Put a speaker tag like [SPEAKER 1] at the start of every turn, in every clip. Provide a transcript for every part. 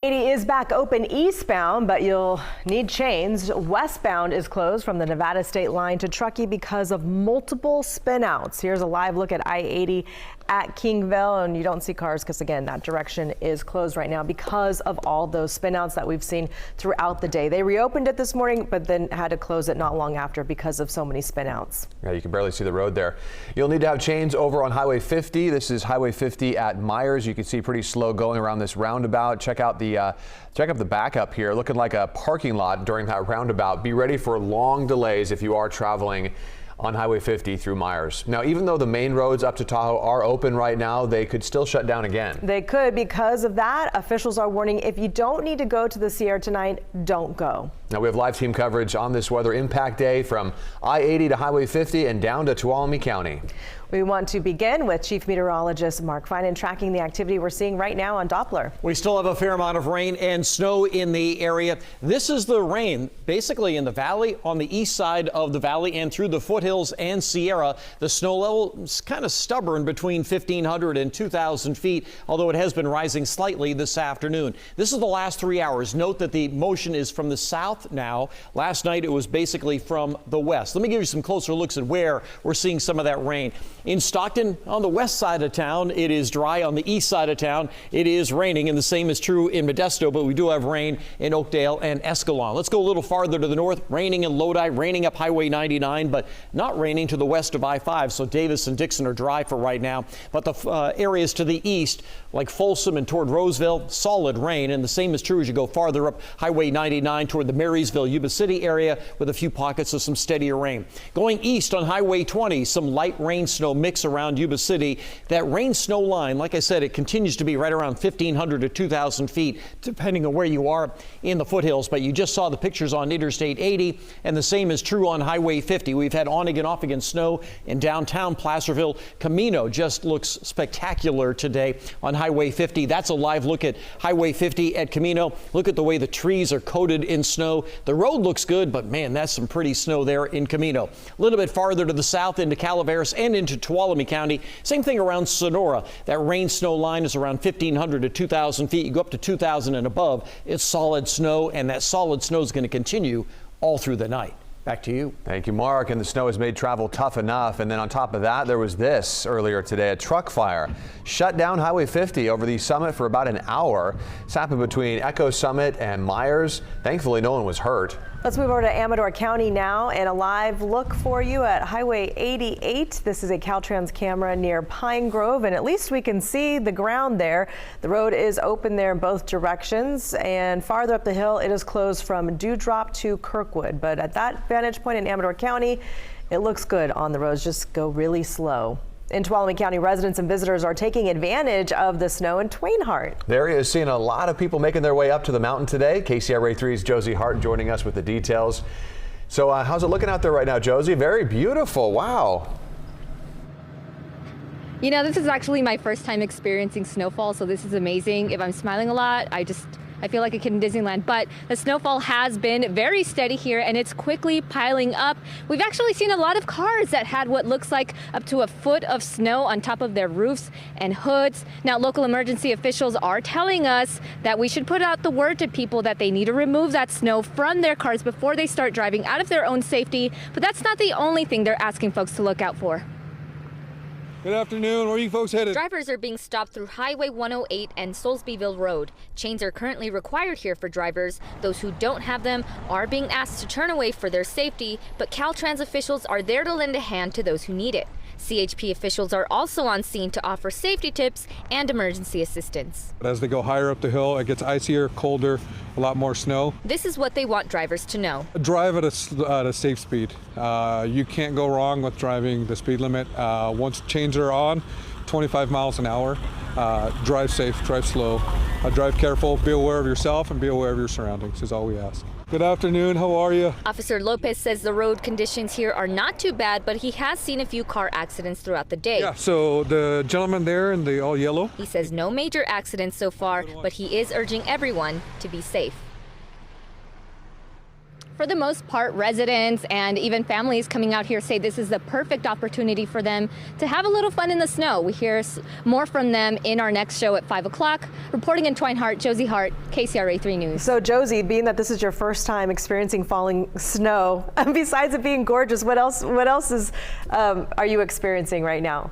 [SPEAKER 1] 80 is back open eastbound, but you'll need chains. Westbound is closed from the Nevada state line to Truckee because of multiple spinouts. Here's a live look at I-80 at Kingville, and you don't see cars because, again, that direction is closed right now because of all those spinouts that we've seen throughout the day. They reopened it this morning, but then had to close it not long after because of so many spinouts.
[SPEAKER 2] Yeah, you can barely see the road there. You'll need to have chains over on Highway 50. This is Highway 50 at Myers. You can see pretty slow going around this roundabout. Check out the backup here, looking like a parking lot during that roundabout. Be ready for long delays if you are traveling on Highway 50 through Myers. Now, even though the main roads up to Tahoe are open right now, they could still shut down again.
[SPEAKER 1] They could. Because of that, officials are warning if you don't need to go to the Sierra tonight, don't go.
[SPEAKER 2] Now, we have live team coverage on this weather impact day from I-80 to Highway 50 and down to Tuolumne County.
[SPEAKER 1] We want to begin with Chief Meteorologist Mark Finan tracking the activity we're seeing right now on Doppler.
[SPEAKER 3] We still have a fair amount of rain and snow in the area. This is the rain basically in the valley, on the east side of the valley and through the foothills and Sierra. The snow level is kind of stubborn between 1,500 and 2,000 feet, although it has been rising slightly this afternoon. This is the last 3 hours. Note that the motion is from the south now. Last night it was basically from the west. Let me give you some closer looks at where we're seeing some of that rain. In Stockton, on the west side of town, it is dry. On the east side of town, it is raining, and the same is true in Modesto, but we do have rain in Oakdale and Escalon. Let's go a little farther to the north. Raining in Lodi, raining up Highway 99, but not raining to the west of I-5, so Davis and Dixon are dry for right now. But the areas to the east, like Folsom and toward Roseville, solid rain, and the same is true as you go farther up Highway 99 toward the Marysville, Yuba City area with a few pockets of some steadier rain. Going east on Highway 20, some light rain snow mix around Yuba City. That rain snow line, like I said, it continues to be right around 1,500 to 2,000 feet, depending on where you are in the foothills. But you just saw the pictures on Interstate 80, and the same is true on Highway 50. We've had on again, off again snow in downtown Placerville. Camino just looks spectacular today on Highway 50. That's a live look at Highway 50 at Camino. Look at the way the trees are coated in snow. The road looks good, but man, that's some pretty snow there in Camino. A little bit farther to the south into Calaveras and into Tuolumne County. Same thing around Sonora. That rain snow line is around 1,500 to 2,000 feet. You go up to 2,000 and above, it's solid snow, and that solid snow is going to continue all through the night. Back to you.
[SPEAKER 2] Thank you, Mark. And the snow has made travel tough enough. And then on top of that, there was this earlier today, a truck fire shut down Highway 50 over the summit for about an hour. It's happened between Echo Summit and Myers. Thankfully, no one was hurt.
[SPEAKER 1] Let's move over to Amador County now and a live look for you at Highway 88. This is a Caltrans camera near Pine Grove, and at least we can see the ground there. The road is open there in both directions, and farther up the hill, it is closed from Dewdrop to Kirkwood. But at that vantage point in Amador County, it looks good on the roads. Just go really slow. In Tuolumne County, residents and visitors are taking advantage of the snow in Twainhart.
[SPEAKER 2] The area is seeing a lot of people making their way up to the mountain today. KCRA 3's Josie Hart joining us with the details. So how's it looking out there right now, Josie? Very beautiful. Wow.
[SPEAKER 4] You know, this is actually my first time experiencing snowfall, so this is amazing. If I'm smiling a lot, I feel like a kid in Disneyland, but the snowfall has been very steady here and it's quickly piling up. We've actually seen a lot of cars that had what looks like up to a foot of snow on top of their roofs and hoods. Now, local emergency officials are telling us that we should put out the word to people that they need to remove that snow from their cars before they start driving out of their own safety. But that's not the only thing they're asking folks to look out for.
[SPEAKER 5] Good afternoon. Where are you folks headed?
[SPEAKER 4] Drivers are being stopped through Highway 108 and Soulsbyville Road. Chains are currently required here for drivers. Those who don't have them are being asked to turn away for their safety, but Caltrans officials are there to lend a hand to those who need it. CHP officials are also on scene to offer safety tips and emergency assistance.
[SPEAKER 5] As they go higher up the hill, it gets icier, colder, a lot more snow.
[SPEAKER 4] This is what they want drivers to know.
[SPEAKER 5] Drive at a safe speed. You can't go wrong with driving the speed limit. Once chains are on, 25 miles an hour. Drive safe, drive slow, drive careful, be aware of yourself and be aware of your surroundings is all we ask. Good afternoon, how are you?
[SPEAKER 4] Officer Lopez says the road conditions here are not too bad, but he has seen a few car accidents throughout the day.
[SPEAKER 5] Yeah, so the gentleman there in the all yellow.
[SPEAKER 4] He says no major accidents so far, but he is urging everyone to be safe. for the most part, residents and even families coming out here say this is the perfect opportunity for them to have a little fun in the snow. We hear more from them in our next show at 5 o'clock. Reporting in Twine Hart, Josie Hart, KCRA 3 News.
[SPEAKER 1] So Josie, being that this is your first time experiencing falling snow, besides it being gorgeous, what else are you experiencing right now?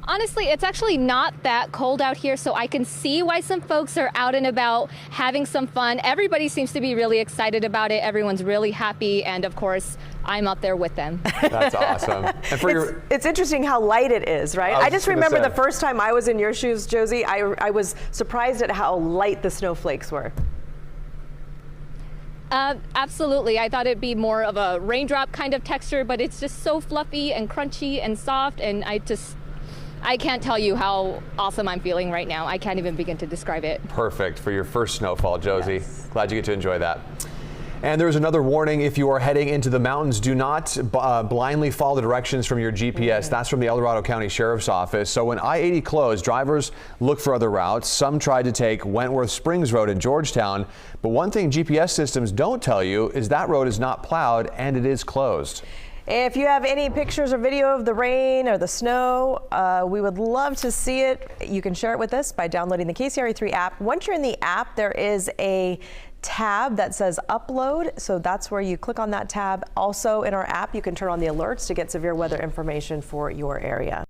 [SPEAKER 4] Honestly, it's actually not that cold out here, so I can see why some folks are out and about having some fun. Everybody seems to be really excited about it. Everyone's really happy, and of course, I'm out there with them.
[SPEAKER 2] That's awesome. And for
[SPEAKER 1] It's interesting how light it is, right? I just remember the first time I was in your shoes, Josie, I was surprised at how light the snowflakes were.
[SPEAKER 4] Absolutely. I thought it'd be more of a raindrop kind of texture, but it's just so fluffy and crunchy and soft, and I can't tell you how awesome I'm feeling right now. I can't even begin to describe it.
[SPEAKER 2] Perfect for your first snowfall, Josie.
[SPEAKER 1] Yes.
[SPEAKER 2] Glad you get to enjoy that. And there's another warning if you are heading into the mountains. Do not blindly follow the directions from your GPS. That's from the El Dorado County Sheriff's Office. So when I-80 closed, drivers look for other routes. Some tried to take Wentworth Springs Road in Georgetown. But one thing GPS systems don't tell you is that road is not plowed and it is closed.
[SPEAKER 1] If you have any pictures or video of the rain or the snow, we would love to see it. You can share it with us by downloading the KCRA 3 app. Once you're in the app, there is a tab that says upload. So that's where you click on that tab. Also in our app, you can turn on the alerts to get severe weather information for your area.